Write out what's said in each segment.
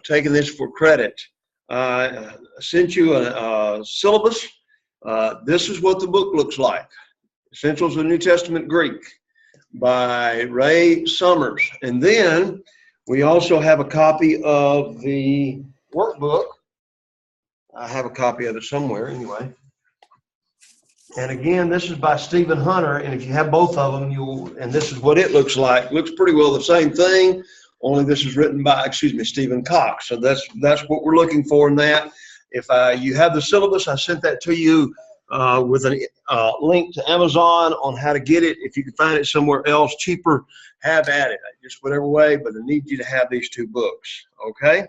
taking this for credit. I sent you a syllabus. This is what the book looks like. Essentials of New Testament Greek by Ray Summers. And then we also have a copy of the workbook. I have a copy of it somewhere anyway. And again, this is by Stephen Hunter. And if you have both of them, and this is what it looks like. Looks pretty well the same thing, only this is written by, Stephen Cox. So that's what we're looking for in that. If you have the syllabus, I sent that to you with a link to Amazon on how to get it. If you can find it somewhere else cheaper, have at it. Just whatever way, but I need you to have these two books, okay?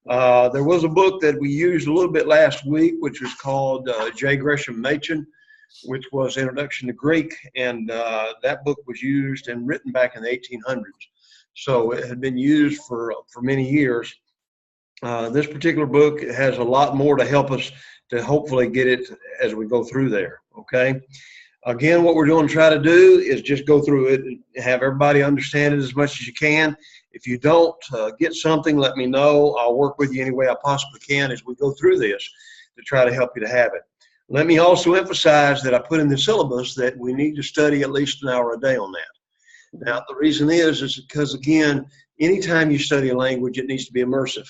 There was a book that we used a little bit last week, which was called J. Gresham Machen, which was Introduction to Greek, and that book was used and written back in the 1800s. So it had been used for many years. This particular book has a lot more to help us to hopefully get it as we go through there, okay? Again, what we're going to try to do is just go through it and have everybody understand it as much as you can. If you don't get something, let me know. I'll work with you any way I possibly can as we go through this to try to help you to have it. Let me also emphasize that I put in the syllabus that we need to study at least an hour a day on that. Now, the reason is because, again, anytime you study a language, it needs to be immersive.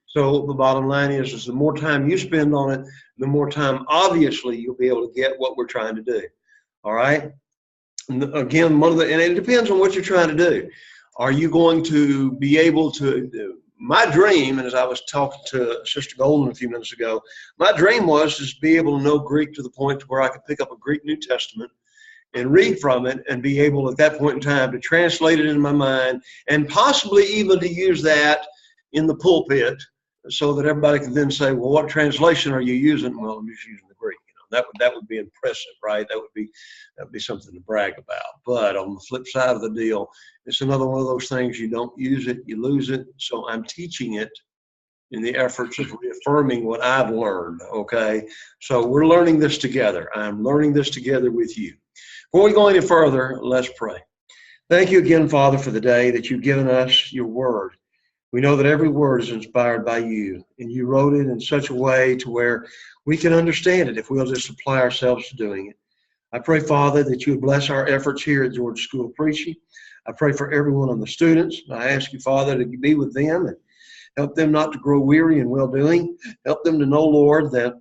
So the bottom line is the more time you spend on it, the more time, obviously, you'll be able to get what we're trying to do. All right? And again, and it depends on what you're trying to do. Are you going to be able to, my dream, and as I was talking to Sister Golden a few minutes ago, my dream was to be able to know Greek to the point where I could pick up a Greek New Testament and read from it and be able at that point in time to translate it in my mind and possibly even to use that in the pulpit so that everybody can then say, well, what translation are you using? Well, I'm just using the Greek. That would be impressive, right? That would be something to brag about. But on the flip side of the deal, it's another one of those things, you don't use it, you lose it. So I'm teaching it in the efforts of reaffirming what I've learned, okay? So we're learning this together. I'm learning this together with you. Before we go any further, let's pray. Thank you again, Father, for the day that you've given us your word. We know that every word is inspired by you, and you wrote it in such a way to where we can understand it if we'll just apply ourselves to doing it. I pray, Father, that you would bless our efforts here at Georgia School of Preaching. I pray for every one of the students. I ask you, Father, to be with them and help them not to grow weary in well-doing. Help them to know, Lord, that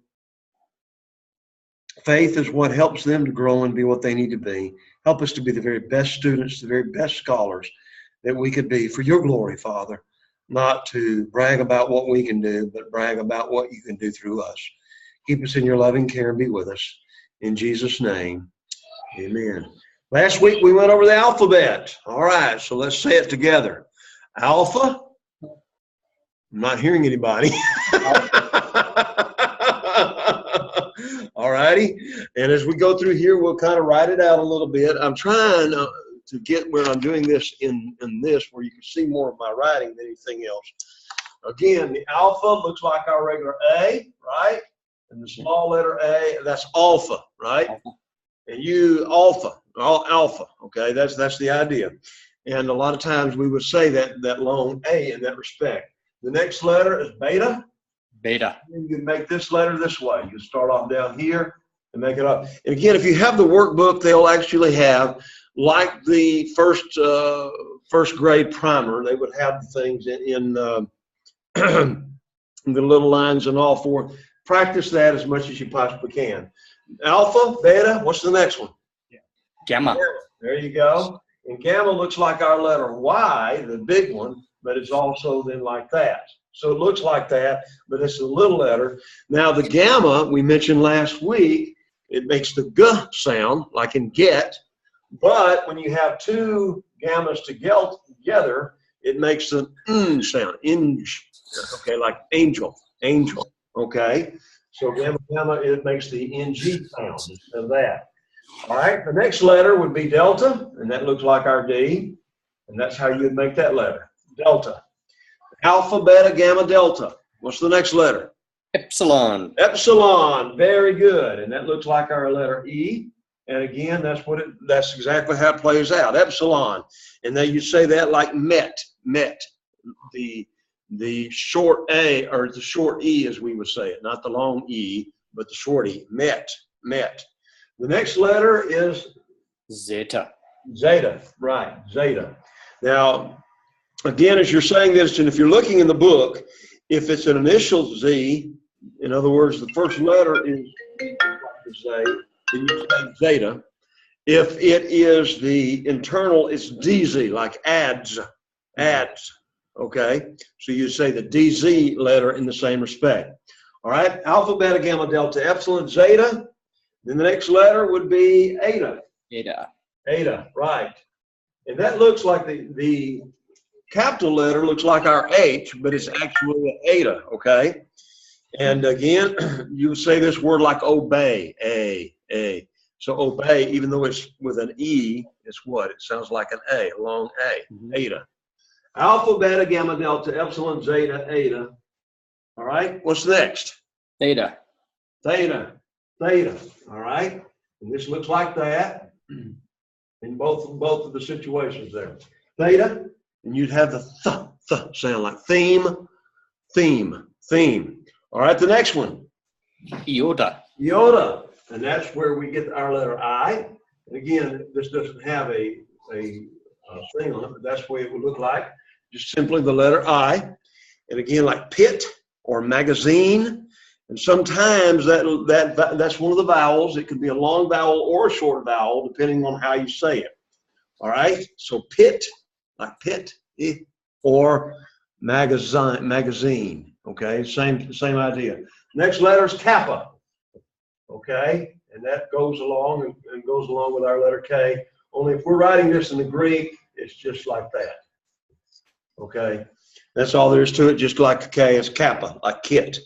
faith is what helps them to grow and be what they need to be. Help us to be the very best students, the very best scholars that we could be for your glory, Father. Not to brag about what we can do, but brag about what you can do through us. Keep us in your loving care and be with us. In Jesus' name, amen. Last week we went over the alphabet. All right, so let's say it together. Alpha. I'm not hearing anybody. All righty. And as we go through here, we'll kind of write it out a little bit. I'm trying to get when I'm doing this in this where you can see more of my writing than anything else. Again, the alpha looks like our regular A, right? And the small letter A, that's alpha, right? And you alpha, okay? That's the idea. And a lot of times we would say that long A in that respect. The next letter is beta. Beta. You can make this letter this way. You start off down here and make it up. And again, if you have the workbook, they'll actually have, like the first grade primer, they would have the things in the little lines and all for. Practice that as much as you possibly can. Alpha, beta, what's the next one? Gamma. There you go. And gamma looks like our letter Y, the big one, but it's also then like that. So it looks like that, but it's a little letter. Now the gamma, we mentioned last week, it makes the G sound, like in get, but when you have two gammas together, it makes the N sound, okay, like angel, okay? So gamma, it makes the NG sound instead of that. All right, the next letter would be delta, and that looks like our D, and that's how you'd make that letter, delta. Alpha, beta, gamma, delta. What's the next letter? Epsilon. Epsilon, very good, and that looks like our letter E. And again, that's exactly how it plays out, epsilon. And then you say that like met. The the short A, or the short E as we would say it, not the long E, but the short E, met. The next letter is Zeta. zeta, right, zeta. Now, again, as you're saying this, and if you're looking in the book, if it's an initial Z, in other words, the first letter is Z, then you say zeta. If it is the internal, it's DZ, like ads, okay? So you say the DZ letter in the same respect. All right, alpha, beta, gamma, delta, epsilon, zeta. Then the next letter would be eta. Eta, right. And that looks like the capital letter looks like our H, but it's actually an eta, okay? And again, you would say this word like obey, A. So obey, even though it's with an E, it's what? It sounds like an A, a long A, eta. Alpha, beta, gamma, delta, epsilon, zeta, eta. All right, what's next? Theta. Theta, all right? And this looks like that in both of the situations there. Theta, and you'd have the th sound like theme. All right, the next one. Iota. And that's where we get our letter I. And again, this doesn't have a thing on it, but that's the way it would look like. Just simply the letter I. And again, like pit or magazine. And sometimes that's one of the vowels. It could be a long vowel or a short vowel, depending on how you say it. All right, so pit, like pit, or magazine. Okay, same idea. Next letter is kappa. Okay, and that goes along and goes along with our letter K. Only if we're writing this in the Greek, it's just like that. Okay, that's all there is to it. Just like a K, it's kappa, like kit.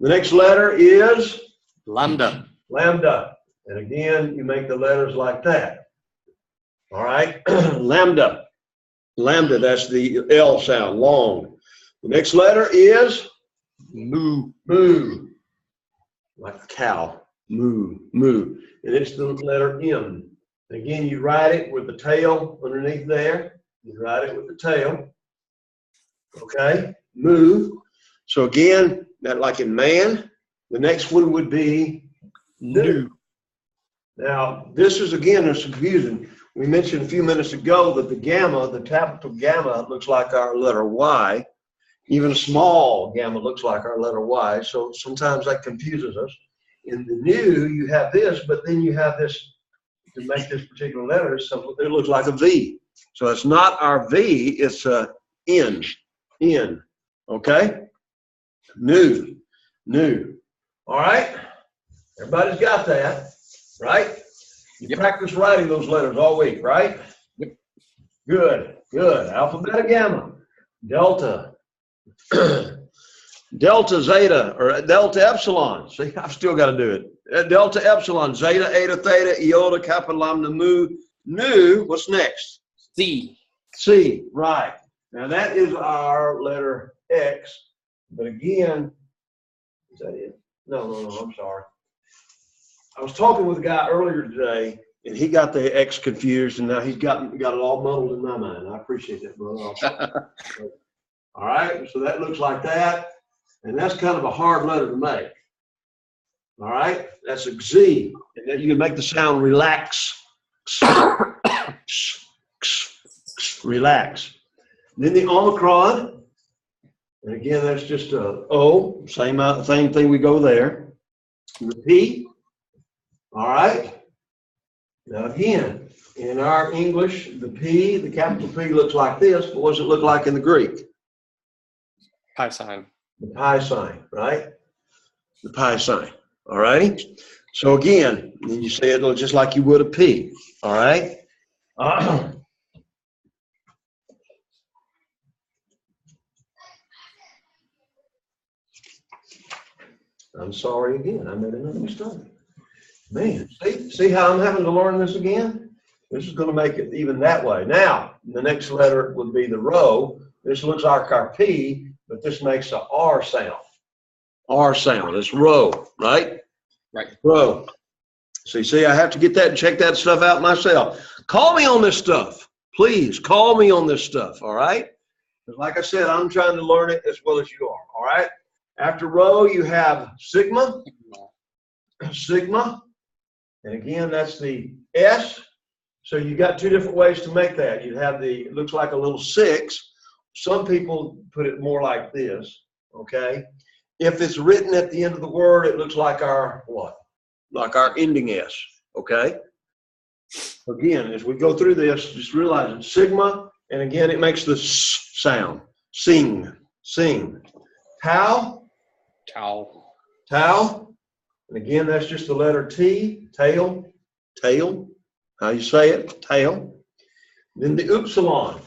The next letter is Lambda. And again, you make the letters like that. All right, lambda, that's the L sound, long. The next letter is Mu. Like a cow, moo. And it's the letter M. Again, you write it with the tail underneath there. You write it with the tail. Okay, moo. So again, that like in man, the next one would be nu. Now, this is again, there's some confusion. We mentioned a few minutes ago that the gamma, the capital gamma, looks like our letter Y. Even a small gamma looks like our letter Y. So sometimes that confuses us. In the nu, you have this, but then you have this to make this particular letter, so it looks like a V. So it's not our V, it's a N. Okay? Nu. All right? Everybody's got that, right? You practice writing those letters all week, right? Yep. Good. Alpha, beta, gamma. Delta. Delta, zeta, or delta, epsilon. See, I've still got to do it. Delta, epsilon, zeta, eta, theta, iota, kappa, lambda, mu. Nu, what's next? C. Right. Now that is our letter X. But again, is that it? No, I'm sorry. I was talking with a guy earlier today, and he got the X confused, and now he's got it all muddled in my mind. I appreciate that, brother. All right, so that looks like that, and that's kind of a hard letter to make. All right, that's a Z, and then you can make the sound relax. Relax. Then the Omicron, and again, that's just a O, same thing we go there. The P, all right. Now again, in our English, the P, the capital P looks like this, but what does it look like in the Greek? Pi sign. The pi sign, right? The pi sign, all righty? So again, then you say it just like you would a P, all right? I'm sorry again, I made another mistake. Man, see how I'm having to learn this again? This is going to make it even that way. Now, the next letter would be the rho. This looks like our P, but this makes a R sound. R sound, it's rho, right? Right. Rho. So you see, I have to get that and check that stuff out myself. Call me on this stuff. Please, call me on this stuff, all right? Because like I said, I'm trying to learn it as well as you are, all right? After rho, you have sigma, sigma, and again, that's the S. So you got two different ways to make that. You have the, it looks like a little 6. Some people put it more like this, okay? If it's written at the end of the word, it looks like our what? Like our ending S, okay? Again, as we go through this, just realize it's sigma, and again, it makes the S sound. Sing, sing. Tau, Tau. tau, and again, that's just the letter T, tail, tail. How you say it, tail. Then the upsilon.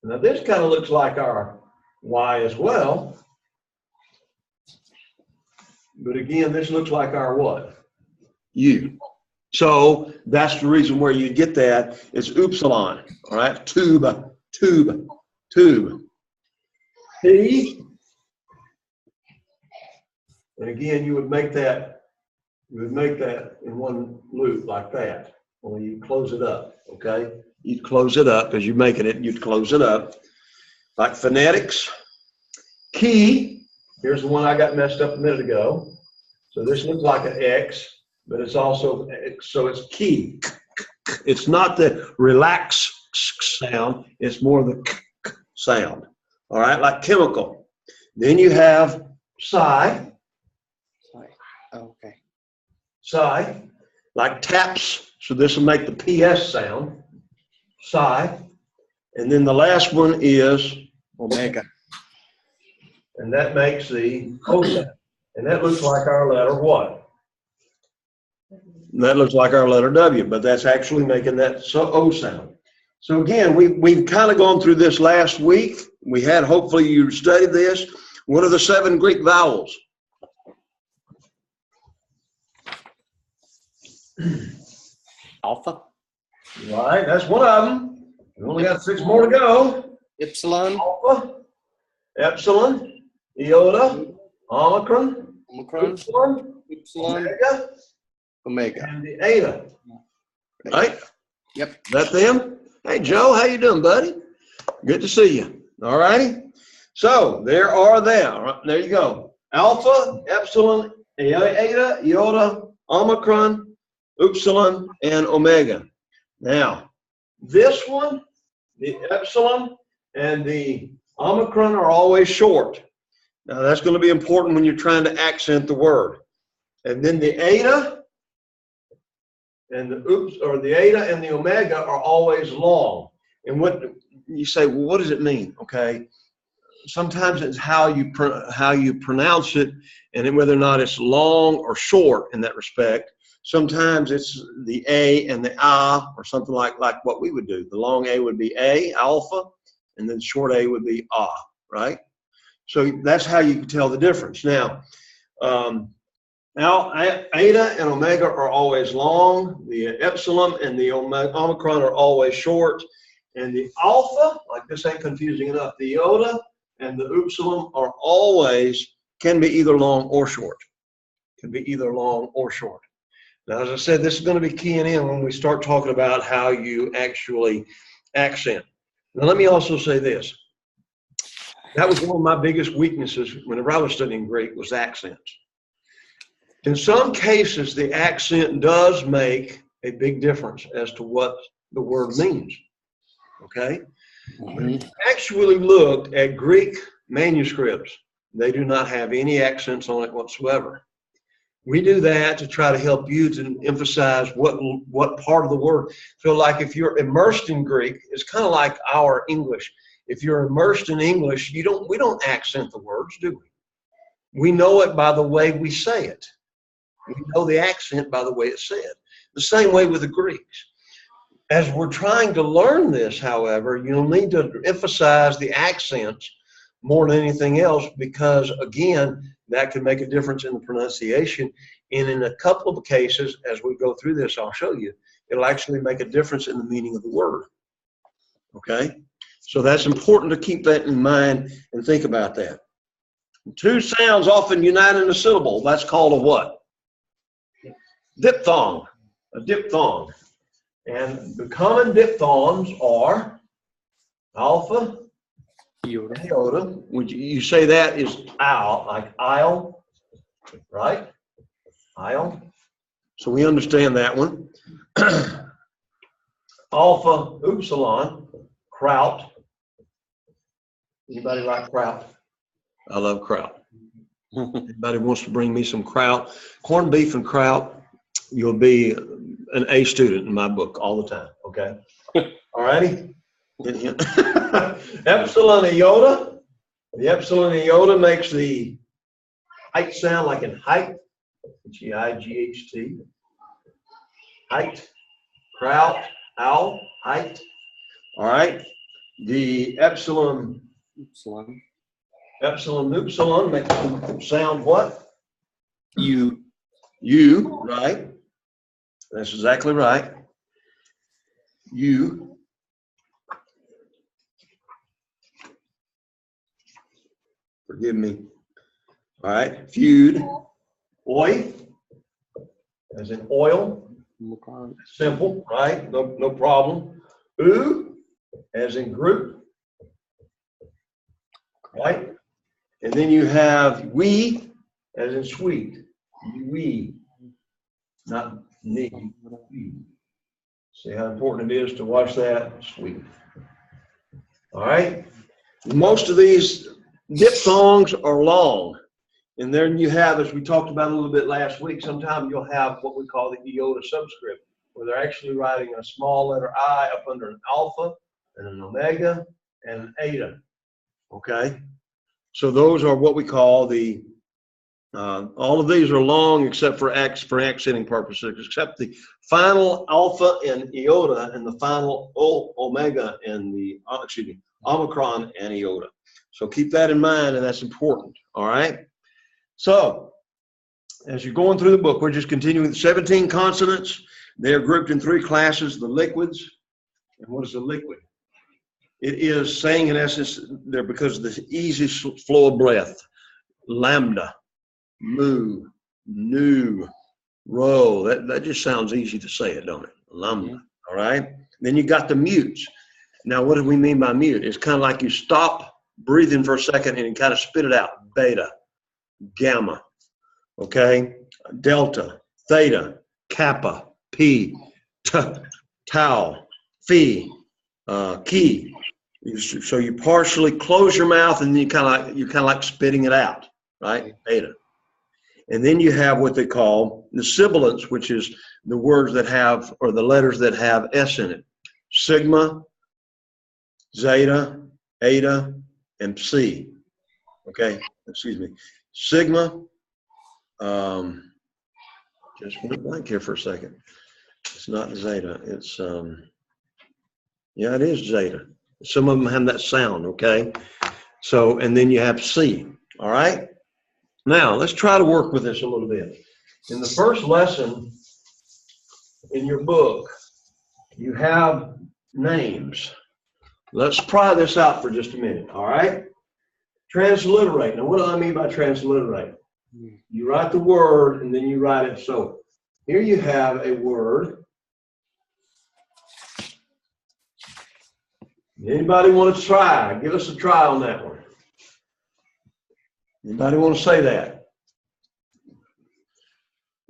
Now this kind of looks like our Y as well. But again, this looks like our what? U. So that's the reason where you get that is upsilon. All right, tube, tube, tube. T. And again, you would make that in one loop like that. Only you close it up, okay? You'd close it up as you're making it, you'd close it up. Like phonetics. Key, here's the one I got messed up a minute ago. So this looks like an X, but it's also, so it's key. It's not the relax sound, it's more the sound. All right, like chemical. Then you have psi. Okay. Psi, like taps. So this will make the PS sound. Psi. And then the last one is Omega. and that makes the O sound. And that looks like our letter what? That looks like our letter W, but that's actually making that O sound. So again, we've kind of gone through this last week. We had, hopefully you studied this. What are the 7 Greek vowels? Alpha. Right, that's one of them. We only got 6 more to go. Epsilon. Alpha, epsilon, iota, omicron, Omicron. epsilon, Epsilon. omega, Omega. and the eta. Right? Yep. That them? Hey, Joe, how you doing, buddy? Good to see you. All righty. So there are there. There you go. Alpha, epsilon, eta, iota, omicron, upsilon, and omega. Now, this one, the epsilon and the omicron are always short. Now, that's going to be important when you're trying to accent the word. And then the eta and the eta and the omega are always long. And what you say, well, what does it mean? Okay. Sometimes it's how you pronounce it, and whether or not it's long or short in that respect. Sometimes it's the A and the A, or something like what we would do. The long A would be A, alpha, and then short A would be A, right? So that's how you can tell the difference. Now, eta and omega are always long. The epsilon and the omicron are always short. And the alpha, like this ain't confusing enough, the iota and the upsilon are always, can be either long or short. Can be either long or short. Now, as I said, this is going to be keying in when we start talking about how you actually accent. Now, let me also say this. That was one of my biggest weaknesses whenever I was studying Greek was accents. In some cases, the accent does make a big difference as to what the word means. Okay? But if you actually looked at Greek manuscripts, they do not have any accents on it whatsoever. We do that to try to help you to emphasize what part of the word. So like if you're immersed in Greek, it's kind of like our English. If you're immersed in English, we don't accent the words, do we? We know it by the way we say it. We know the accent by the way it's said. The same way with the Greeks. As we're trying to learn this, however, you'll need to emphasize the accents more than anything else because, again, that can make a difference in the pronunciation. And in a couple of cases, as we go through this, I'll show you, it'll actually make a difference in the meaning of the word. Okay? So that's important to keep that in mind and think about that. 2 sounds often unite in a syllable. That's called a what? Diphthong. A diphthong. And the common diphthongs are alpha, Iota. Iota. Would you say that is owl, like aisle, right? Aisle. So we understand that one. Alpha upsilon, kraut. Anybody like kraut? I love kraut. Anybody wants to bring me some kraut, corned beef and kraut, you'll be an A student in my book all the time, okay? All righty? Epsilon iota. The epsilon iota makes the height sound like in height, G-I-G-H-T. Height, kraut, owl, height. All right? The epsilon upsilon makes it sound what? You, right? That's exactly right. You. Forgive me. All right. Feud. Oi. As in oil. Simple, right? No problem. Oo. As in group. Right? And then you have we, as in sweet. We. Not me. We. See how important it is to watch that? Sweet. All right. Most of these diphthongs are long. And then you have, as we talked about a little bit last week, sometimes you'll have what we call the iota subscript, where they're actually writing a small letter I up under an alpha and an omega and an eta. Okay. So those are what we call the all of these are long except for accenting purposes, except the final alpha and iota and the final omega and the, omicron and iota. So keep that in mind, and that's important, all right? So as you're going through the book, we're just continuing with 17 consonants. They're grouped in 3 classes, the liquids. And what is a liquid? It is saying in essence, they're because of the easy flow of breath. Lambda. Mu, nu, ro. That just sounds easy to say it, don't it? Lambda. All right. Then you got the mutes. Now, what do we mean by mute? It's kind of like you stop breathing for a second and you kind of spit it out. Beta, gamma, okay, delta, theta, kappa, p, tau, phi, chi. So you partially close your mouth and then you kind of like spitting it out, right? Beta. And then you have what they call the sibilants, which is the words that have, or the letters that have S in it. Sigma, zeta, eta, and psi. Okay, excuse me. Sigma, just went blank here for a second. It's not zeta, it's, yeah, it is zeta. Some of them have that sound, okay? So, and then you have C, all right? Now, let's try to work with this a little bit. In the first lesson in your book, you have names. Let's try this out for just a minute, all right? Transliterate. Now, what do I mean by transliterate? You write the word and then you write it. So here you have a word. Anybody want to try? Give us a try on that one. Anybody want to say that?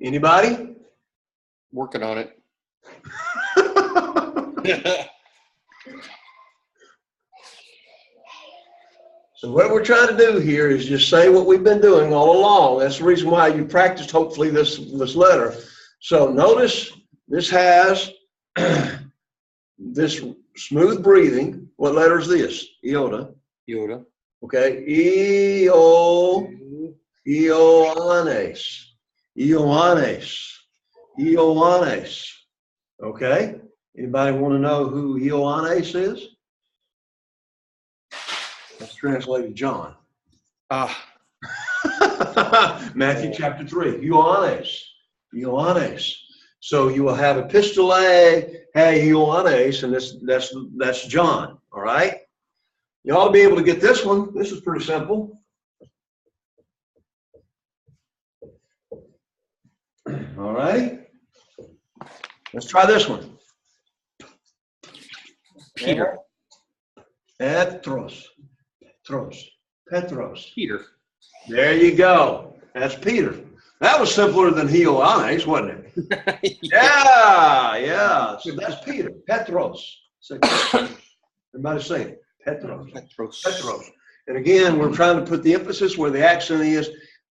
Anybody? Working on it. So what we're trying to do here is just say what we've been doing all along. That's the reason why you practiced, hopefully, this letter. So notice this has this smooth breathing. What letter is this? Iota. Iota. Okay. Ioannes. Okay. Anybody want to know who Ioannes is? That's translated John. Matthew chapter 3. Ioannes. So you will have epistole, hey, Ioannes, and that's John. All right. You ought to be able to get this one. This is pretty simple. All right. Let's try this one. Peter. Petros. Petros. Petros. Peter. There you go. That's Peter. That was simpler than Ioannes, wasn't it? Yeah. So that's Peter. Petros. Everybody say it. Petros. Petros. Petros. And again, we're trying to put the emphasis where the accent is.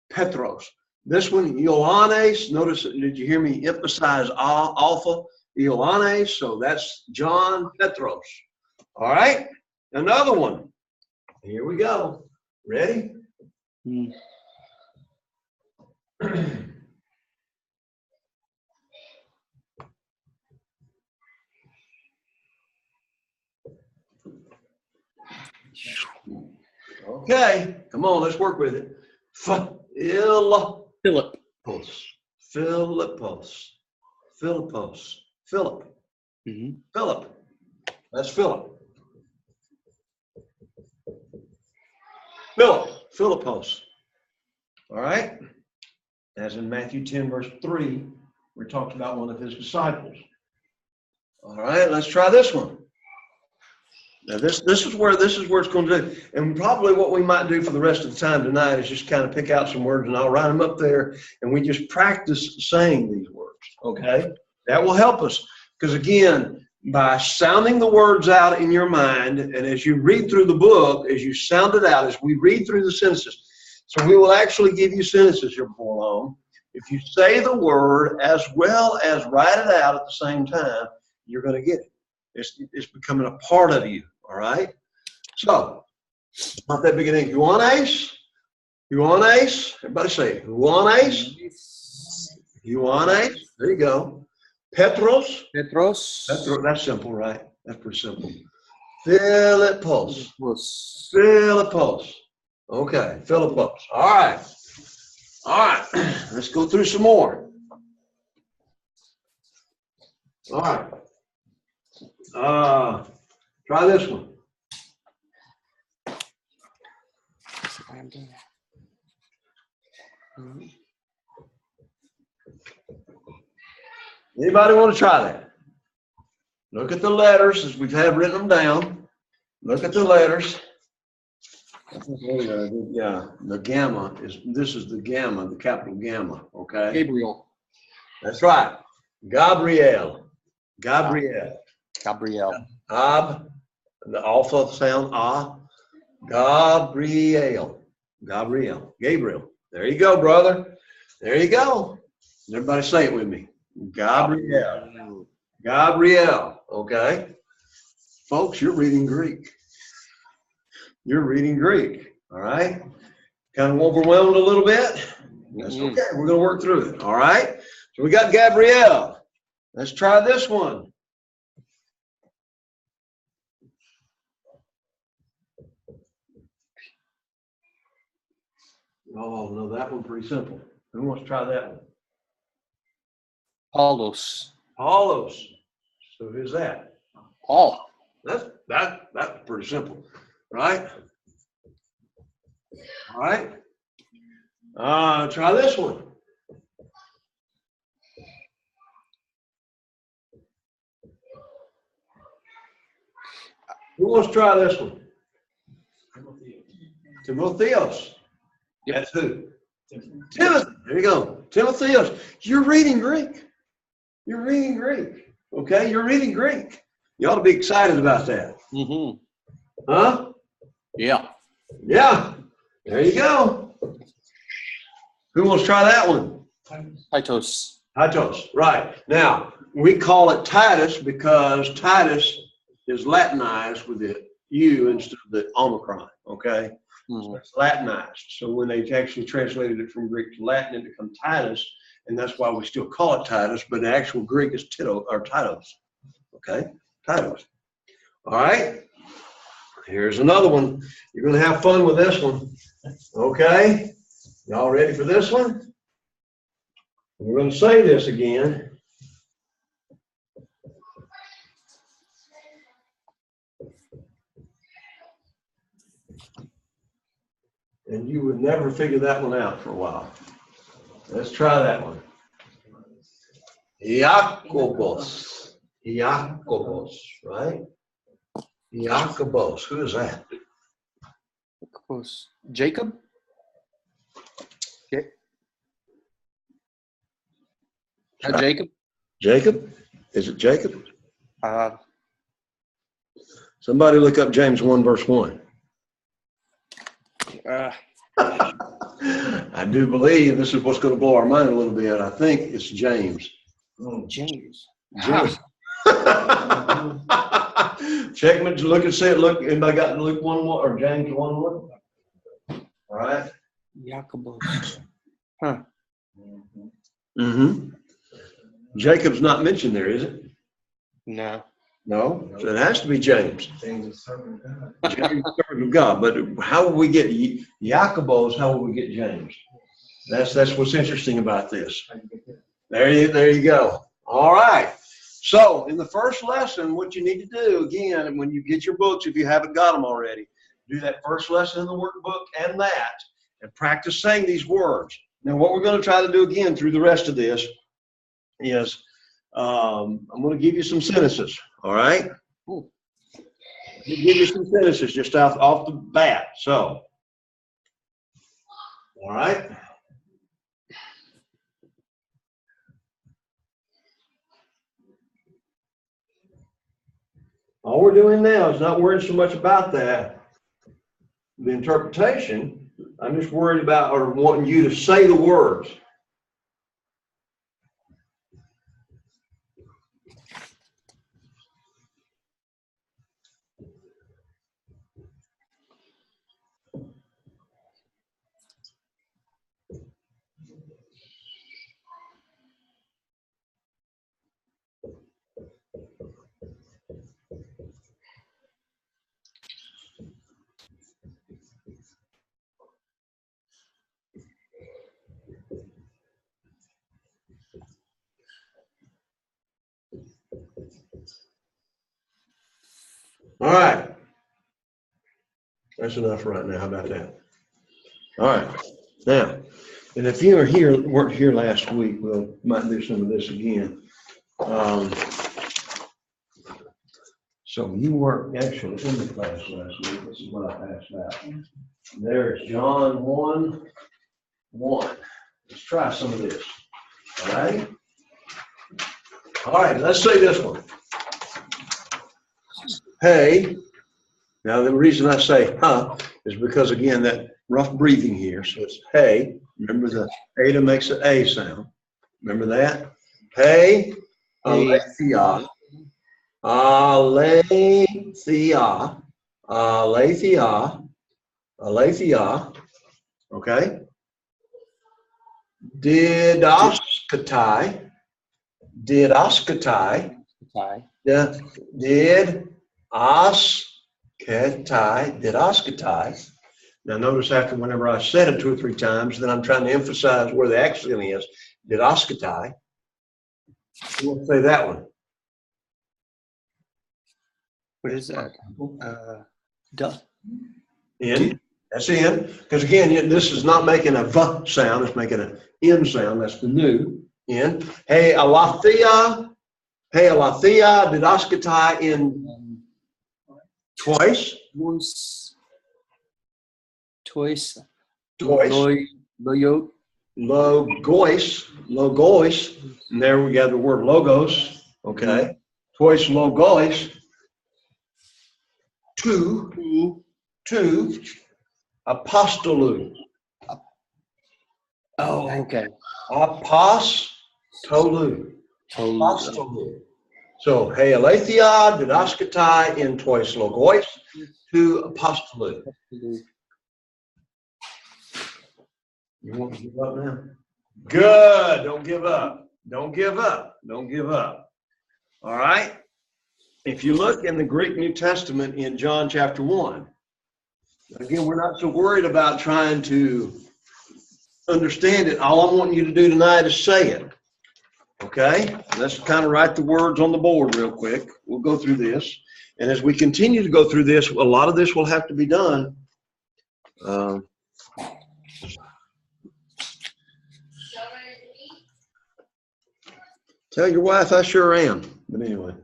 Petros. This one, Ioannes. Notice, did you hear me emphasize alpha? Ioannes. So that's John Petros. All right. Another one. Here we go. Ready? Okay, come on, let's work with it. Philippos. Philippos. Philippos. Philip. Philip. That's Philip. Philip. Philippos. All right. As in Matthew 10, verse 3, we talked about one of his disciples. All right, let's try this one. Now this is where it's going to do. And probably what we might do for the rest of the time tonight is just kind of pick out some words, and I'll write them up there, and we just practice saying these words. Okay? That will help us. Because again, by sounding the words out in your mind, and as you read through the book, as you sound it out, as we read through the sentences, so we will actually give you sentences here before long. If you say the word as well as write it out at the same time, you're going to get it. It's becoming a part of you, all right? So, not that big a thing. Ioannes. Ioannes. Everybody say it. Ioannes. Ioannes. There you go. Petros. Petros. That's simple, right? That's pretty simple. Philippos. Philippos. Okay, Philippos. All right. All right. Let's go through some more. All right. Try this one. Anybody want to try that? Look at the letters as we've had written them down. Look at the letters. Yeah, the gamma this is the gamma, the capital gamma, okay? Gabriel. That's right. Gabriel. Gabriel. Gabriel. The alpha sound, Gabriel. Gabriel. Gabriel. There you go, brother. There you go. Everybody say it with me. Gabriel. Gabriel. Okay. Folks, you're reading Greek. You're reading Greek. All right. Kind of overwhelmed a little bit. That's okay. We're going to work through it. All right. So we got Gabriel. Let's try this one. Oh, no, that one's pretty simple. Who wants to try that one? Paulos. Paulos. So who's that? Paul. That's pretty simple, right? All right. Try this one. Who wants to try this one? Timotheos. Yep. That's who? Timothy. There you go. Timotheos. You're reading Greek. You're reading Greek. Okay? You're reading Greek. You ought to be excited about that. Huh? Yeah. Yeah. There you go. Who wants to try that one? Titus. Titus. Right. Now, we call it Titus because Titus is Latinized with the U instead of the Omicron. Okay? So it's Latinized. So when they actually translated it from Greek to Latin, it becomes Titus, and that's why we still call it Titus, but the actual Greek is Tito or Titus. Okay? Titus. All right? Here's another one. You're going to have fun with this one. Okay? Y'all ready for this one? We're going to say this again. And you would never figure that one out for a while. Let's try that one. Iacobos. Iacobos, right? Iacobos. Who is that? Jacob? Ja- Jacob? Jacob? Is it Jacob? Uh, Somebody look up James 1 verse 1. I do believe this is what's going to blow our mind a little bit. I think it's James. James. James. Check me, look and see it. Look, anybody got Luke 1 or James 1 1? All right. Jacobus. Huh. Mm-hmm. Jacob's not mentioned there, is it? No. No. So it has to be James. James is servant of God. James is servant of God. But how will we get Jacobos? How will we get James? That's what's interesting about this. There you go. All right. So in the first lesson, what you need to do, again, when you get your books, if you haven't got them already, do that first lesson in the workbook and practice saying these words. Now, what we're going to try to do again through the rest of this is I'm going to give you some sentences, all right? Cool. Give you some sentences just off the bat. So, all right. All we're doing now is not worrying so much about that, the interpretation. I'm just worried about or wanting you to say the words. All right. That's enough right now. How about that? All right. Now, and if you weren't here last week, we might do some of this again. So you weren't actually in the class last week. This is what I passed out. There's John 1:1. Let's try some of this. All right. All right. Let's say this one. Hey. Now, the reason I say is because, again, that rough breathing here. So it's hey. Remember the eta makes an A sound. Remember that? Hey, aletheia, aletheia, aletheia, aletheia. Okay. Didaskatai, didaskatai. Didaskatai. Now notice after whenever I said it 2 or 3 times, then I'm trying to emphasize where the accent is. Didaskatai. We'll say that one. What is that? Duh. In. That's in. Because again, this is not making a V sound. It's making an N sound. That's the new. In. Hey, aletheia. Hey, aletheia. Didaskatai in twice. Once. Twice. Twice. Logos. And there we got the word logos. Okay. Twice logos. Two. Apostolu. Oh, okay. Apostolu. Apostolu. So, hey, aletheia, didaskatai, in twice logos, to apostolu. You want to give up now? Good. Don't give up. Don't give up. Don't give up. All right. If you look in the Greek New Testament in John chapter 1, again, we're not so worried about trying to understand it. All I'm wanting you to do tonight is say it. Okay? Let's kind of write the words on the board real quick. We'll go through this. And as we continue to go through this, a lot of this will have to be done. Tell your wife I sure am. But anyway.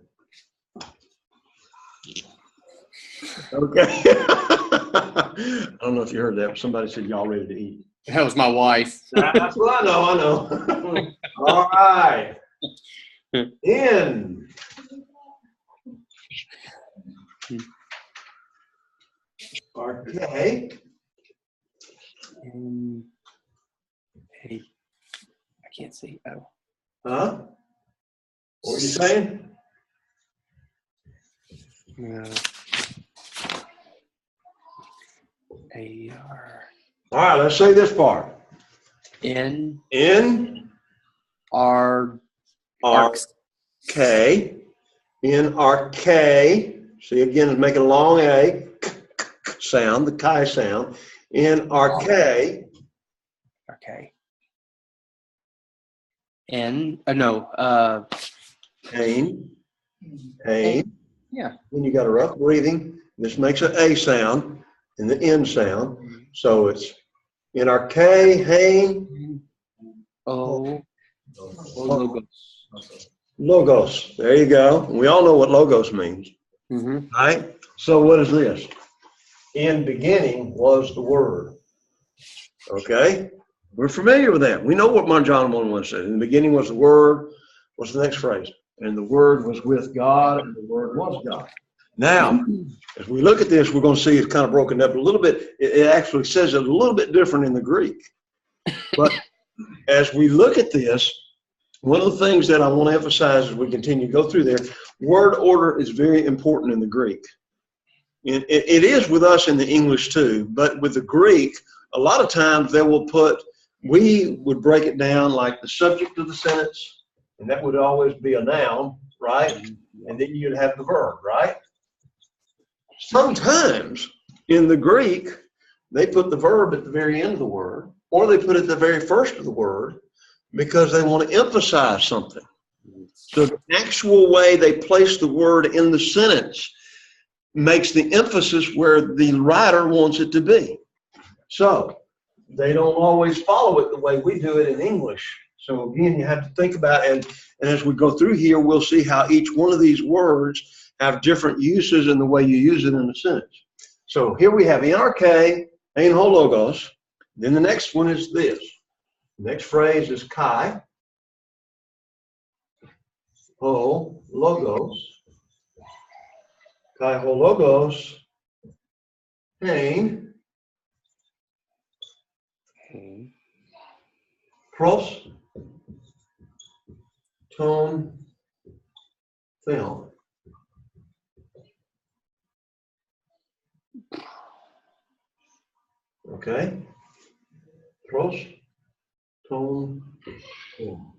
Okay. I don't know if you heard that, but somebody said y'all ready to eat. That was my wife. That's what I know. All right. In. Okay. Hey, I can't see. Oh. Huh? What were you saying? A-R. All right, let's say this part. N. In. R. R-K. N-R-K. See, again, it's making a long A sound, the chi sound. N-R-K. Okay. N. No. Pain. Pain. Yeah. Then you got a rough breathing. This makes an A sound and the N sound. So it's N-R-K, Hain. O. Logos. Logos. There you go. We all know what logos means. Mm-hmm. Right? So what is this? In beginning was the word. Okay? We're familiar with that. We know what John 1:1 says. In the beginning was the word. What's the next phrase? And the word was with God, and the word was God. Now, as we look at this, we're going to see it's kind of broken up a little bit. It actually says it a little bit different in the Greek. But as we look at this, one of the things that I want to emphasize as we continue to go through there, word order is very important in the Greek. It is with us in the English too, but with the Greek, a lot of times they will we would break it down like the subject of the sentence, and that would always be a noun, right? And then you'd have the verb, right? Sometimes in the Greek, they put the verb at the very end of the word, or they put it at the very first of the word, because they want to emphasize something. So the actual way they place the word in the sentence makes the emphasis where the writer wants it to be. So they don't always follow it the way we do it in English. So again, you have to think about it. And as we go through here, we'll see how each one of these words have different uses in the way you use it in a sentence. So here we have NRK, ein ho logos. Then the next one is this. The next phrase is kai, ho logos, kai ho logos, hein, pros, ton, theon. Okay? Pros, ton, theon.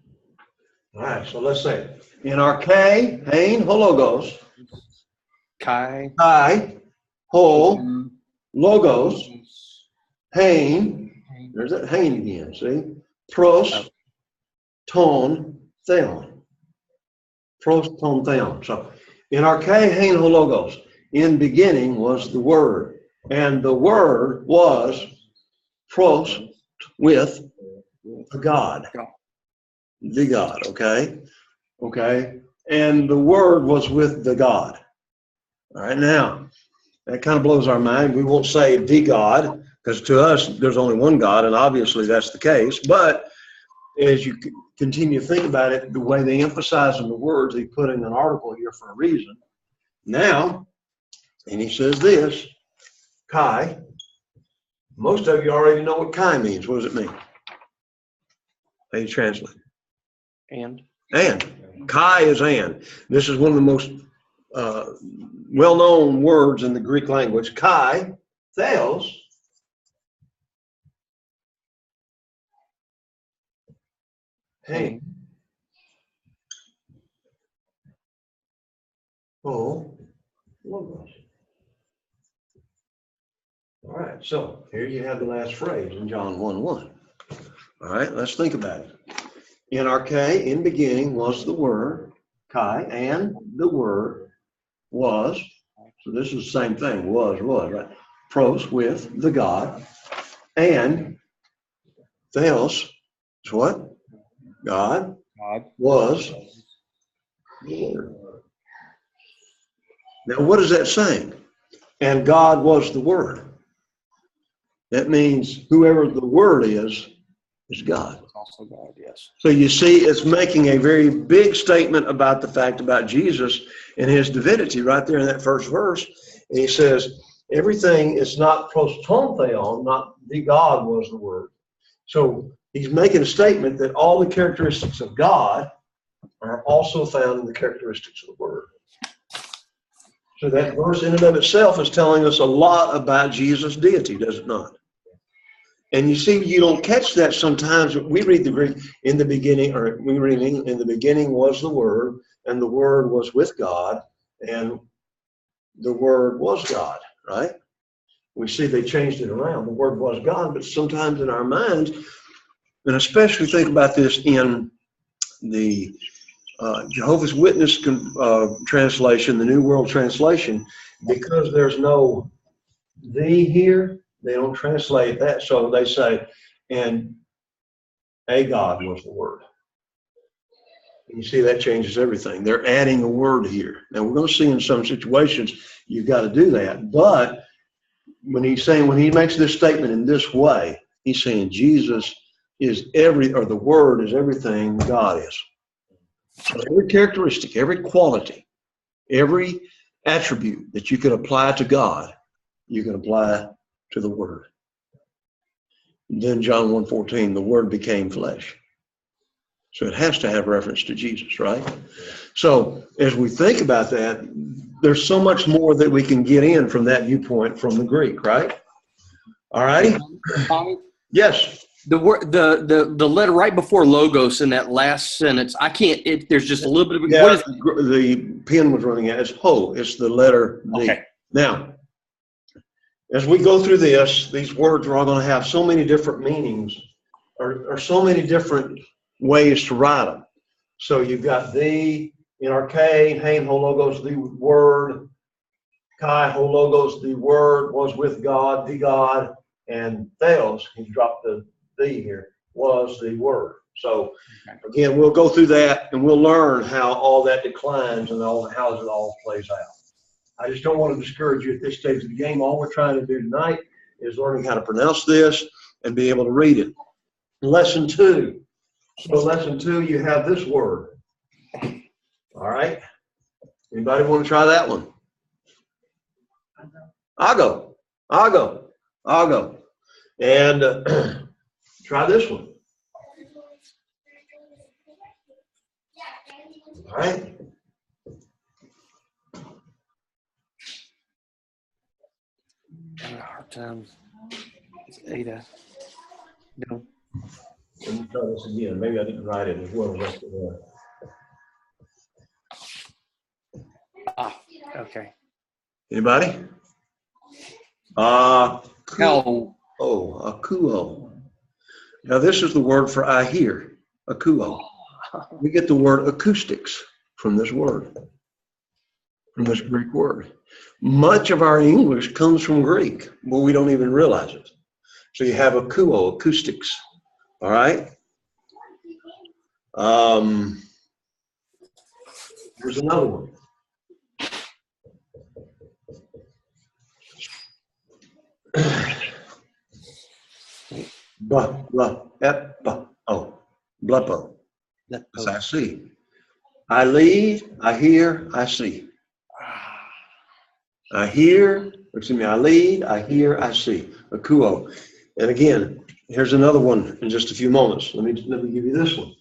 All right, so let's say it. NRK, hein, ho logos, Kai. kai, ho, logos, hein, there's that hein again, see? Pros, ton, theon. Pros, ton, theon. So, NRK, hein, ho logos. In beginning was the word, and the word was pros, with the God. The God, okay? Okay? And the word was with the God. All right, now, that kind of blows our mind. We won't say the God, because to us, there's only one God, and obviously that's the case. But as you continue to think about it, the way they emphasize in the words, they put in an article here for a reason. Now, and he says this, Kai. Most of you already know what Kai means. What does it mean? How do you translate? And. Kai is and. This is one of the most well-known words in the Greek language. Kai, theos, hey, ho, logos. All right, so here you have the last phrase in John 1:1. All right, let's think about it. NRK, in beginning, was the word, Kai, and the word was, so this is the same thing, was, right? Pros, with the God, and theos is what? God was the word. Now, what is that saying? And God was the word. That means whoever the Word is God. Also God, yes. So you see, it's making a very big statement about the fact about Jesus and his divinity right there in that first verse. And he says, everything is not pros ton theon, not the God was the Word. So he's making a statement that all the characteristics of God are also found in the characteristics of the Word. So that verse in and of itself is telling us a lot about Jesus' deity, does it not? And you see, you don't catch that sometimes. We read the Greek in the beginning, or we read in the beginning was the Word, and the Word was with God, and the Word was God, right? We see they changed it around. The Word was God, but sometimes in our minds, and especially think about this in the Jehovah's Witness translation, the New World Translation, because there's no "the" here, they don't translate that. So they say, and a God was the Word. And you see, that changes everything. They're adding a word here. Now, we're going to see in some situations you've got to do that. But when he makes this statement in this way, he's saying Jesus is or the Word is everything God is. So every characteristic, every quality, every attribute that you can apply to God, you can apply to the Word. Then John 1:14, the Word became flesh. So it has to have reference to Jesus, right? So as we think about that, there's so much more that we can get in from that viewpoint from the Greek, right? All righty? Tommy? Yes. The word, the letter right before logos in that last sentence, I can't. There's just a little bit of. Yeah, What is, the pen was running out. It's ho. It's the letter D. okay. Now, as we go through this, these words are all going to have so many different meanings, or so many different ways to write them. So you've got the in arcade, hein ho logos, the Word, kai ho logos, the Word was with God, the God, and theos. He dropped the here was the Word. So again, we'll go through that and we'll learn how all that declines and how it all plays out. I just don't want to discourage you at this stage of the game. All we're trying to do tonight is learning how to pronounce this and be able to read it. Lesson 2. So lesson 2, you have this word. All right. Anybody want to try that one? I'll go. And try this one. All right. Having a hard time. It's Ada. No. Let me try this again. Maybe I didn't write it as well as I could. Okay. Anybody? Hell. Akuo. Now this is the word for I hear. Akuo. We get the word acoustics from this word, from this Greek word. Much of our English comes from Greek, but we don't even realize it. So you have akuo, acoustics. All right. Here's another one. Blepo. As I see. I lead, I hear, I see. I lead, I hear, I see. Akuo. And again, here's another one in just a few moments. Let me give you this one.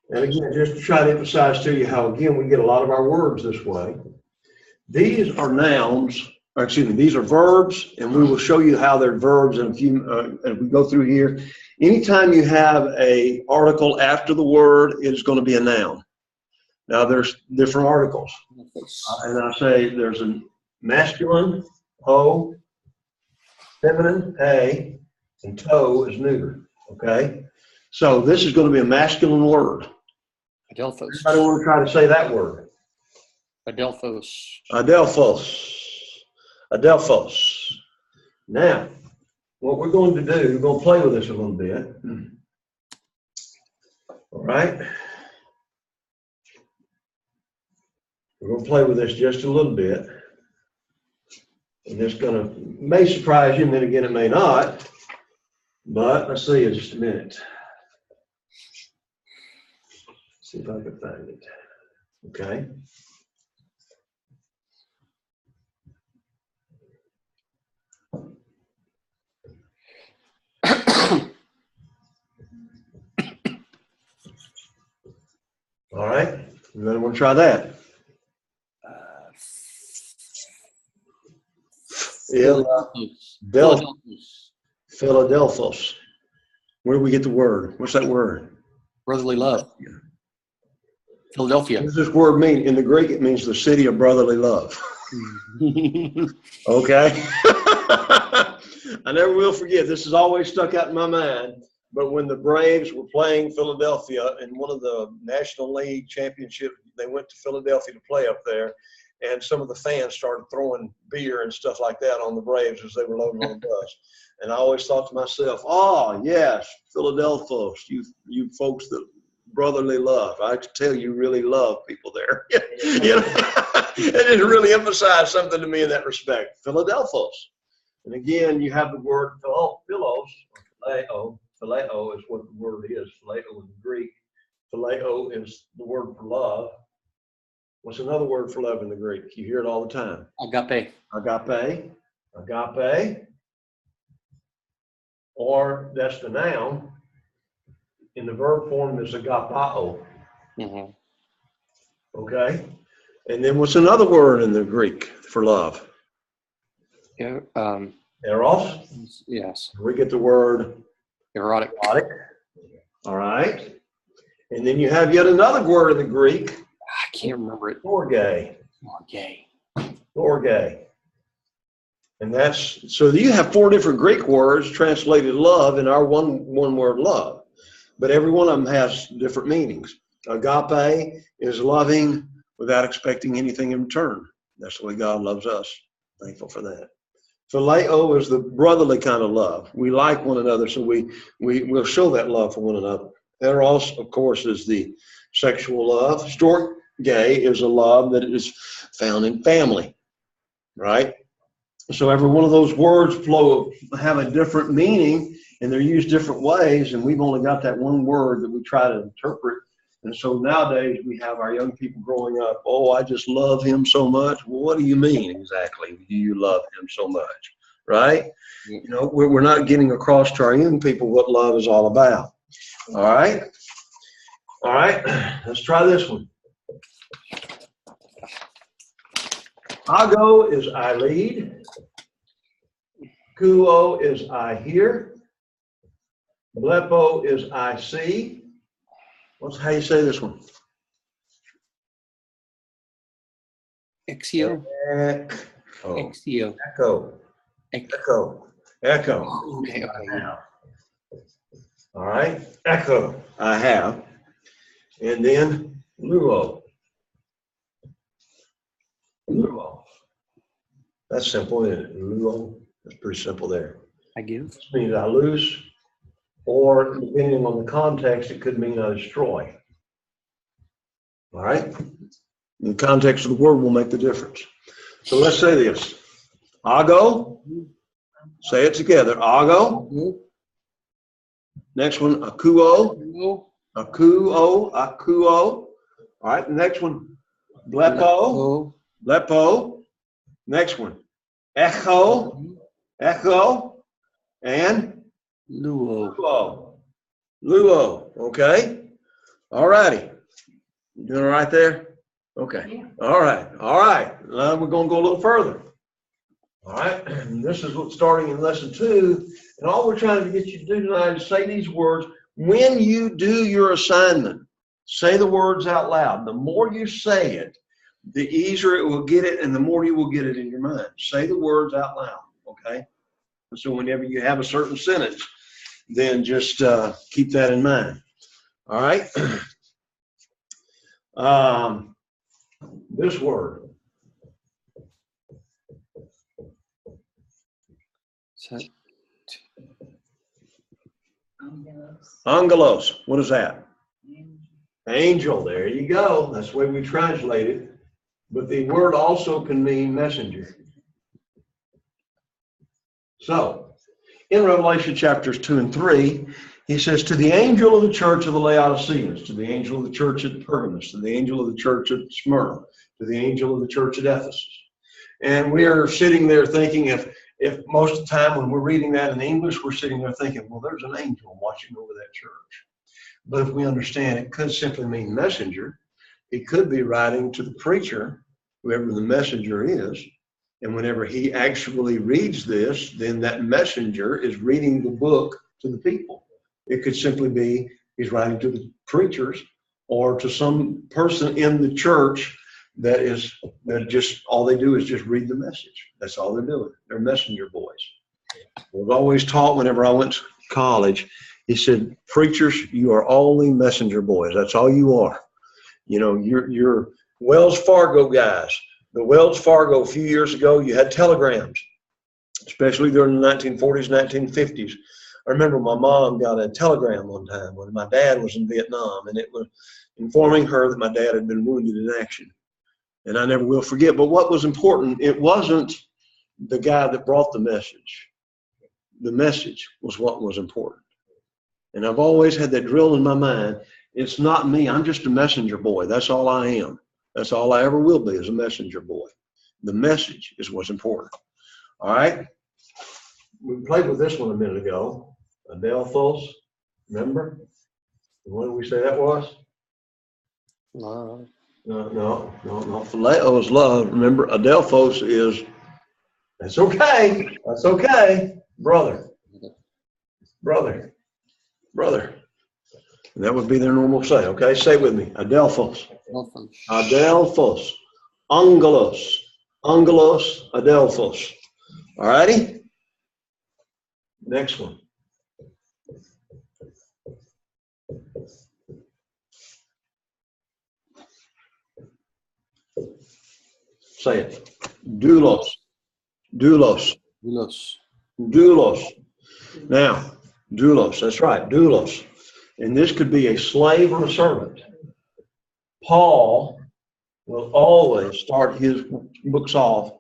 And again, just to try to emphasize to you how, again, we get a lot of our words this way. These are nouns, or excuse me, these are verbs, and we will show you how they're verbs in a few, as we go through here. Anytime you have a article after the word, it's going to be a noun. Now, there's different articles. And I say there's a masculine, ho, feminine, a, and toe is neuter, okay? So this is going to be a masculine word. Adelphos. Everybody want to try to say that word? Adelphos. Adelphos. Now, what we're going to do, we're going to play with this a little bit. All right? We're going to play with this just a little bit. And it's may surprise you, and then again, it may not. But let's see in just a minute. See if I can find it. Okay. All right. And then we'll try that. Philadelphos. Where do we get the word? What's that word? Brotherly love. Philadelphia. What does this word mean? In the Greek, it means the city of brotherly love. Okay. I never will forget. This has always stuck out in my mind. But when the Braves were playing Philadelphia in one of the National League championships, they went to Philadelphia to play up there. And some of the fans started throwing beer and stuff like that on the Braves as they were loading on the bus. And I always thought to myself, oh, yes, Philadelphia, you folks that brotherly love. I can tell you really love people there. You know, it just really emphasized something to me in that respect. Philadelphia. And again, you have the word philos, phileo. Phileo is what the word is. Phileo in the Greek. Phileo is the word for love. What's another word for love in the Greek? You hear it all the time. Agape. Agape. Agape. Or that's the noun. In the verb form is agapao. Mm-hmm. Okay. And then what's another word in the Greek for love? Yeah, Eros. yes. We get the word Erotic. erotic. All right. And then you have yet another word in the Greek. I can't remember it. Orge. Orge. Orge. And that's, so you have 4 different Greek words translated love in our one word love. But every one of them has different meanings. Agape is loving without expecting anything in return. That's the way God loves us. Thankful for that. Phileo is the brotherly kind of love. We like one another, so we'll show that love for one another. Eros, of course, is the sexual love. Storge is a love that is found in family, right? So every one of those words have a different meaning, and they're used different ways, and we've only got that one word that we try to interpret. And so nowadays we have our young people growing up, oh, I just love him so much. Well, what do you mean exactly? Do you love him so much, right? You know, we're not getting across to our young people what love is all about. All right? All right, let's try this one. Ago is I lead. Kuo is I hear. Blepo is I see. What's how you say this one? Exio. Echo. Exio. Echo. Echo. Echo. Oh, okay. All right. Echo. I have. And then luo. Luo. That's simple, isn't it? Luo. That's pretty simple there. I give. This means I lose, or depending on the context, it could mean I destroy. All right? The context of the word will make the difference. So let's say this. Ago. Say it together. Ago. Next one, akuo. Akuo. Akuo. All right, the next one, blepo. Blepo. Next one, echo. Echo. And Luo. luo. Luo. Okay. All righty. You doing all right there? Okay. Yeah. All right. All right. Now we're going to go a little further. All right. And this is what's starting in lesson 2. And all we're trying to get you to do tonight is say these words. When you do your assignment, say the words out loud. The more you say it, the easier it will get it, and the more you will get it in your mind. Say the words out loud. Okay. And so whenever you have a certain sentence, then just keep that in mind. All right. This word. Angelos. What is that? Angel. There you go. That's the way we translate it. But the word also can mean messenger. So, in Revelation chapters 2 and 3, he says, to the angel of the church of the Laodiceans, to the angel of the church at Pergamos, to the angel of the church at Smyrna, to the angel of the church at Ephesus. And we are sitting there thinking, if most of the time when we're reading that in English, we're sitting there thinking, well, there's an angel watching over that church. But if we understand, it could simply mean messenger. He could be writing to the preacher, whoever the messenger is. And whenever he actually reads this, then that messenger is reading the book to the people. It could simply be he's writing to the preachers or to some person in the church that just all they do is just read the message. That's all they're doing. They're messenger boys. I was always taught whenever I went to college, he said, preachers, you are only messenger boys. That's all you are. You know, you're Wells Fargo guys. The Wells Fargo, a few years ago, you had telegrams, especially during the 1940s, 1950s. I remember my mom got a telegram one time when my dad was in Vietnam, and it was informing her that my dad had been wounded in action. And I never will forget. But what was important, it wasn't the guy that brought the message. The message was what was important. And I've always had that drilled in my mind. It's not me. I'm just a messenger boy. That's all I am. That's all I ever will be, is a messenger boy. The message is what's important. All right? We played with this one a minute ago. Adelphos. Remember? What did we say that was? Love. No. Phileo is love. Remember, Adelphos is, that's okay. That's okay. Brother. And that would be their normal say. Okay, say it with me. Adelphos. Adelphos. Angelos. Angelos. Adelphos. All righty? Next one. Say it. Doulos. Doulos. Doulos. Doulos. Now, doulos, that's right, doulos. And this could be a slave or a servant. Paul will always start his books off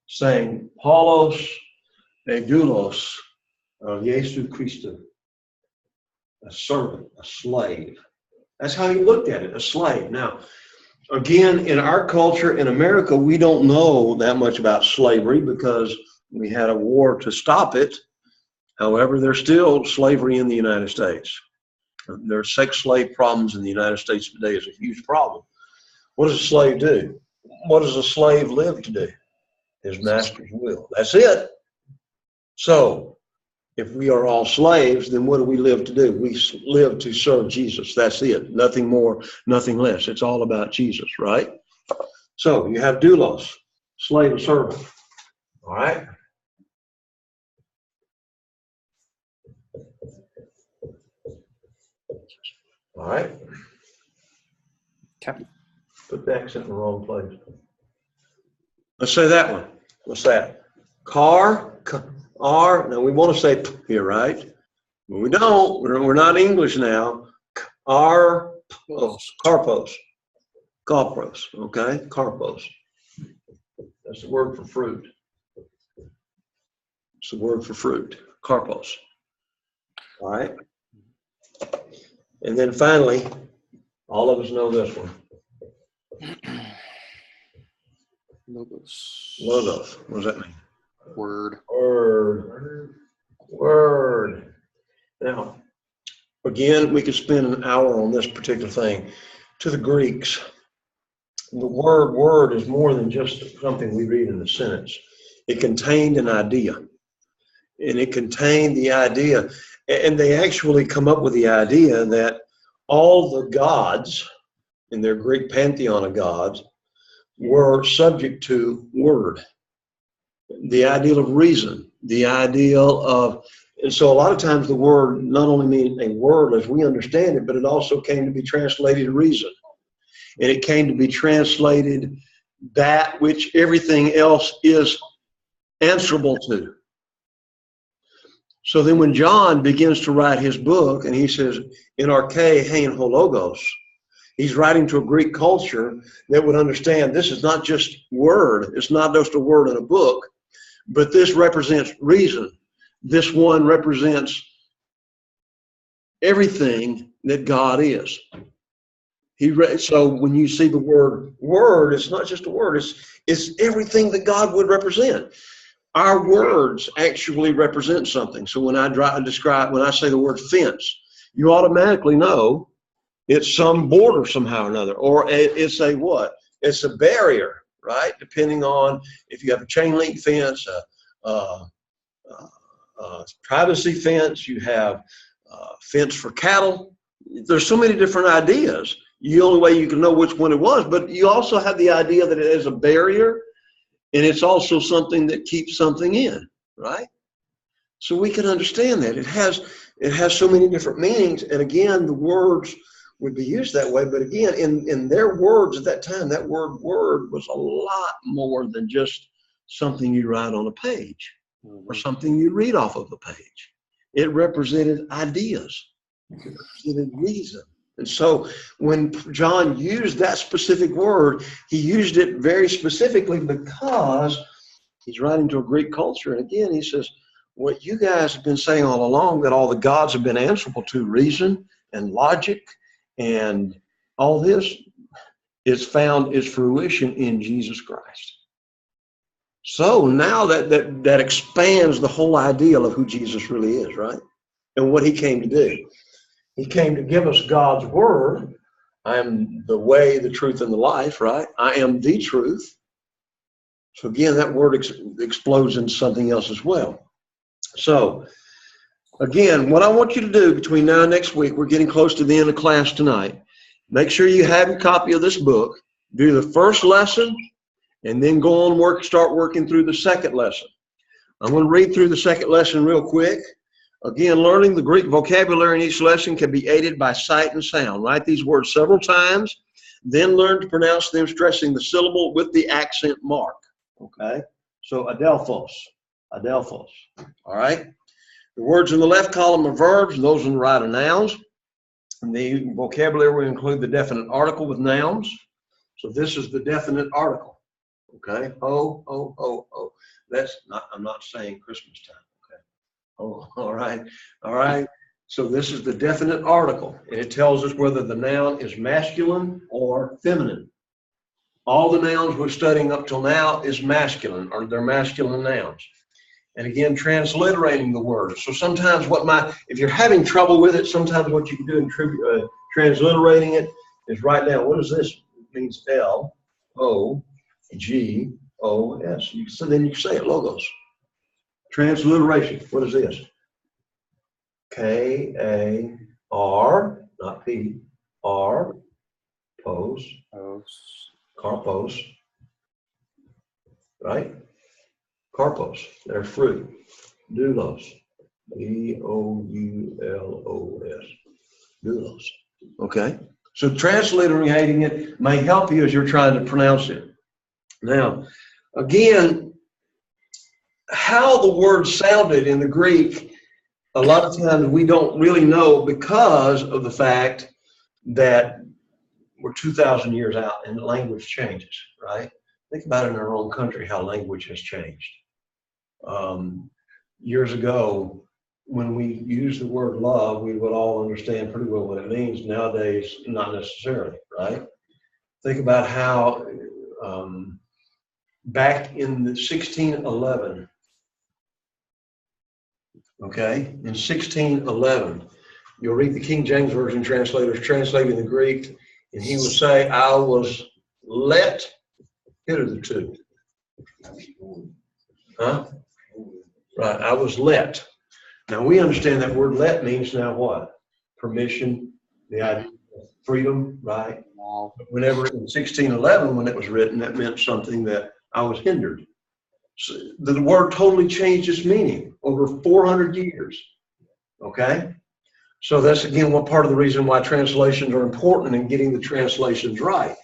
saying, Paulos e doulos of Jesu Christu. A servant, a slave. That's how he looked at it, a slave. Now, again, in our culture, in America, we don't know that much about slavery because we had a war to stop it. However, there's still slavery in the United States. There are sex slave problems in the United States today. Is a huge problem. What does a slave do? What does a slave live to do? His master's will. That's it. So, if we are all slaves, then what do we live to do? We live to serve Jesus. That's it. Nothing more, nothing less. It's all about Jesus, right? So, you have doulos, slave or servant. All right? All right? Okay. Put the accent in the wrong place. Let's say that one. What's that? Car. Now we want to say p here, right? But we don't. We're not English now. Carpos. Okay? Carpos. That's the word for fruit. It's the word for fruit. Carpos. All right? And then finally, all of us know this one. Logos. Logos. What does that mean? Word. Now, again, we could spend an hour on this particular thing. To the Greeks, the word is more than just something we read in the sentence. It contained an idea. And it contained the idea. And they actually come up with the idea that all the gods in their Greek pantheon of gods were subject to word. The ideal of reason, the ideal of, and so a lot of times the word not only means a word as we understand it, but it also came to be translated reason. And it came to be translated that which everything else is answerable to. So then when John begins to write his book and he says, in arche hein ho logos, he's writing to a Greek culture that would understand this is not just word. It's not just a word in a book, but this represents reason. this one represents everything that God is. So when you see the word, it's not just a word, it's everything that God would represent. Our words actually represent something. So when I say the word fence, you automatically know it's some border somehow or another, or it's a what? It's a barrier, right? Depending on if you have a chain link fence, a privacy fence, you have fence for cattle. There's so many different ideas. The only way you can know which one it was, but you also have the idea that it is a barrier, and it's also something that keeps something in, right? So we can understand that it has so many different meanings. And again, the words would be used that way. But again, in their words at that time, that word was a lot more than just something you write on a page or something you read off of the page. It represented ideas. It represented reason. And so when John used that specific word, he used it very specifically because he's writing to a Greek culture. And again, he says, what you guys have been saying all along, that all the gods have been answerable to, reason and logic and all this, is found its fruition in Jesus Christ. So now that expands the whole ideal of who Jesus really is, right? And what he came to do. He came to give us God's word. I am the way, the truth, and the life, right? I am the truth. So again, that word explodes into something else as well. So again, what I want you to do between now and next week, we're getting close to the end of class tonight. Make sure you have a copy of this book. Do the first lesson, and then go on start working through the second lesson. I'm going to read through the second lesson real quick. Again, learning the Greek vocabulary in each lesson can be aided by sight and sound. Write these words several times, then learn to pronounce them, stressing the syllable with the accent mark. Okay? So, adelphos. All right? The words in the left column are verbs, those on the right are nouns. And the vocabulary will include the definite article with nouns. So this is the definite article. Okay? Oh. I'm not saying Christmas time. Oh, all right. So this is the definite article, and it tells us whether the noun is masculine or feminine. All the nouns we're studying up till now is masculine, or they're masculine nouns. And again, transliterating the words. So sometimes if you're having trouble with it, sometimes what you can do in transliterating it is write down, what does this? It means Logos. So then you can say it, logos. Transliteration. What is this? K-A-R, not P, R, Karpos, right? Karpos, they're fruit. Doulos, D-O-U-L-O-S, doulos. Okay? So transliterating it may help you as you're trying to pronounce it. Now, again, how the word sounded in the Greek, a lot of times we don't really know because of the fact that we're 2,000 years out and language changes, right? Think about it in our own country, how language has changed. Years ago, when we use the word love, we would all understand pretty well what it means. Nowadays, not necessarily, right? Think about how back in the 1611, okay, in 1611, you'll read the King James Version translators translating the Greek, and he would say, I was let, here are the two. Huh? Right, I was let. Now we understand that word let means now what? Permission, the idea of freedom, right? Whenever in 1611, when it was written, that meant something that I was hindered. So the word totally changed its meaning over 400 years. Okay? So that's again one part of the reason why translations are important and getting the translations right.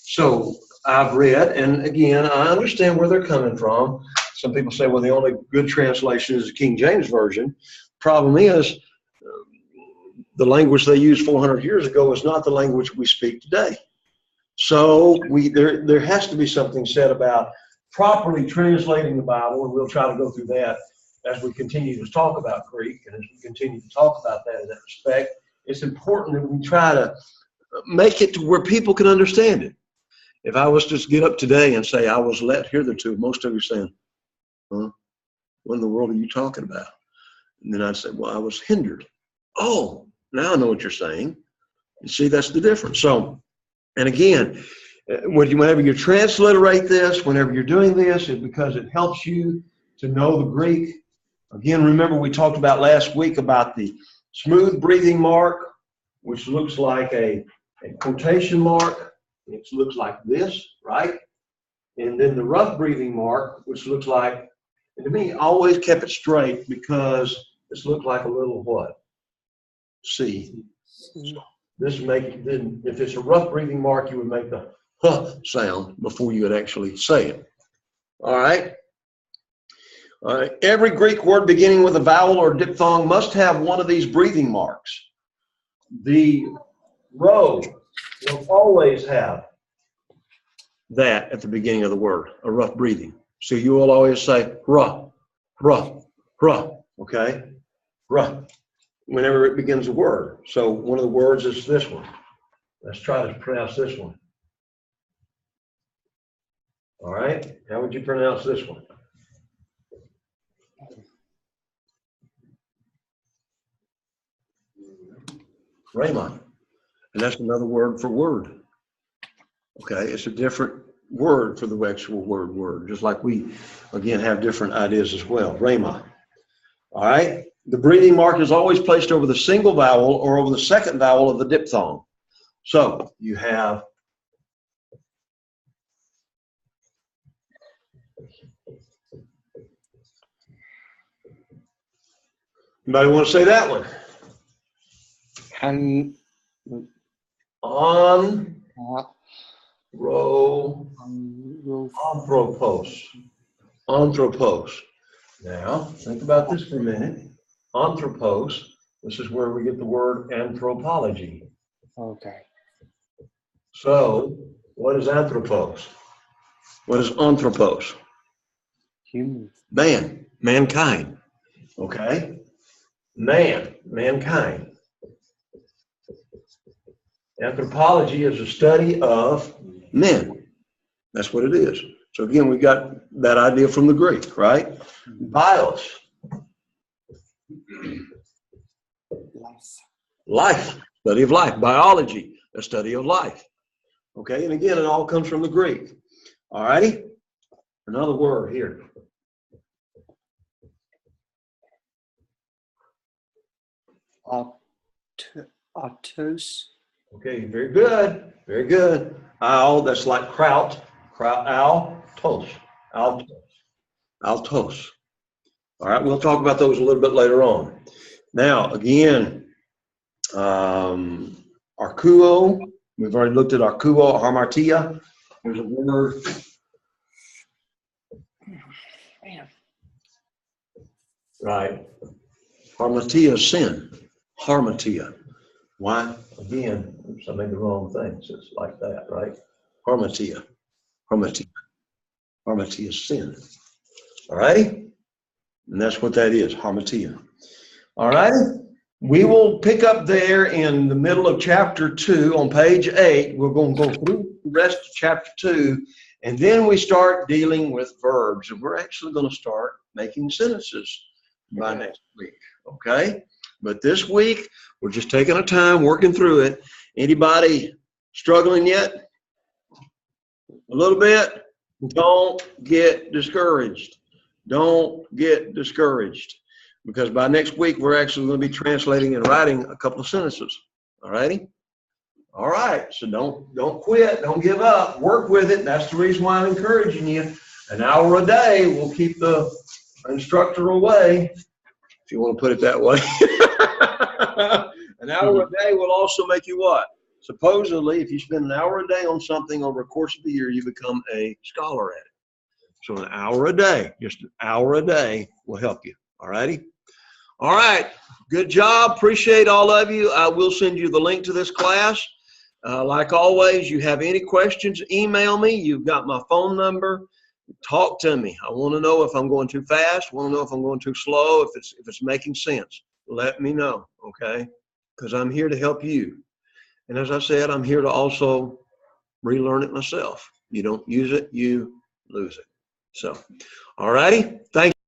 So I've read, and again, I understand where they're coming from. Some people say, well, the only good translation is the King James Version. Problem is, the language they used 400 years ago is not the language we speak today. So there has to be something said about properly translating the Bible, and we'll try to go through that as we continue to talk about Greek and as we continue to talk about that in that respect, it's important that we try to make it to where people can understand it. If I was to just get up today and say I was let hitherto, most of you saying, huh? What in the world are you talking about? And then I'd say, well, I was hindered. Oh, now I know what you're saying. You see, that's the difference. So, and again, whenever you transliterate this, whenever you're doing this, it's because it helps you to know the Greek. Again, remember we talked about last week about the smooth breathing mark, which looks like a quotation mark. It looks like this, right? And then the rough breathing mark, which looks like, and to me, I always kept it straight because this looked like a little what? C. This make it, then if it's a rough breathing mark, you would make the huh sound before you would actually say it. All right. All right. Every Greek word beginning with a vowel or diphthong must have one of these breathing marks. The row will always have that at the beginning of the word, a rough breathing. So you will always say ruh, ruh, ruh, okay? Ruh, whenever it begins a word. So one of the words is this one. Let's try to pronounce this one. All right, how would you pronounce this one? Rhema. And that's another word for word. Okay, it's a different word for the actual word, just like we, again, have different ideas as well. Rhema. All right, the breathing mark is always placed over the single vowel or over the second vowel of the diphthong. So you have anybody want to say that one? Anthropos. Anthropos. Now, think about this for a minute. Anthropos, this is where we get the word anthropology. Okay. So, what is anthropos? What is anthropos? Human. Man, mankind. Okay? Man, mankind. Anthropology is a study of men. That's what it is. So again, we got that idea from the Greek, right? Bios. Life. Study of life. Biology. A study of life. Okay, and again, it all comes from the Greek. All righty? Another word here. Autos. Okay, very good. Very good. Owl, that's like kraut. Altos. Altos. Altos. All right, we'll talk about those a little bit later on. Now, again, arkuo. We've already looked at arkuo, harmartia. There's a word. Man. Right. Harmatia is sin. Harmatia. Why? Again, oops, I made the wrong thing. So it's like that, right? Harmatia. Harmatia. Harmatia is sin. All righty? And that's what that is, harmatia. All righty? We will pick up there in the middle of chapter 2 on page 8. We're going to go through the rest of chapter 2, and then we start dealing with verbs. And we're actually going to start making sentences by next week, okay? But this week, we're just taking our time, working through it. Anybody struggling yet? A little bit? Don't get discouraged. Don't get discouraged. Because by next week, we're actually going to be translating and writing a couple of sentences. All righty? All right. So don't quit. Don't give up. Work with it. That's the reason why I'm encouraging you. An hour a day will keep the instructor away, if you want to put it that way. An hour a day will also make you what? Supposedly, if you spend an hour a day on something over the course of the year, you become a scholar at it. So an hour a day, just an hour a day will help you. All righty? All right. Good job. Appreciate all of you. I will send you the link to this class. Like always, you have any questions, email me. You've got my phone number. Talk to me. I want to know if I'm going too fast. I want to know if I'm going too slow. If it's making sense, let me know, okay? Because I'm here to help you. And as I said, I'm here to also relearn it myself. You don't use it, you lose it. So, all righty. Thank you.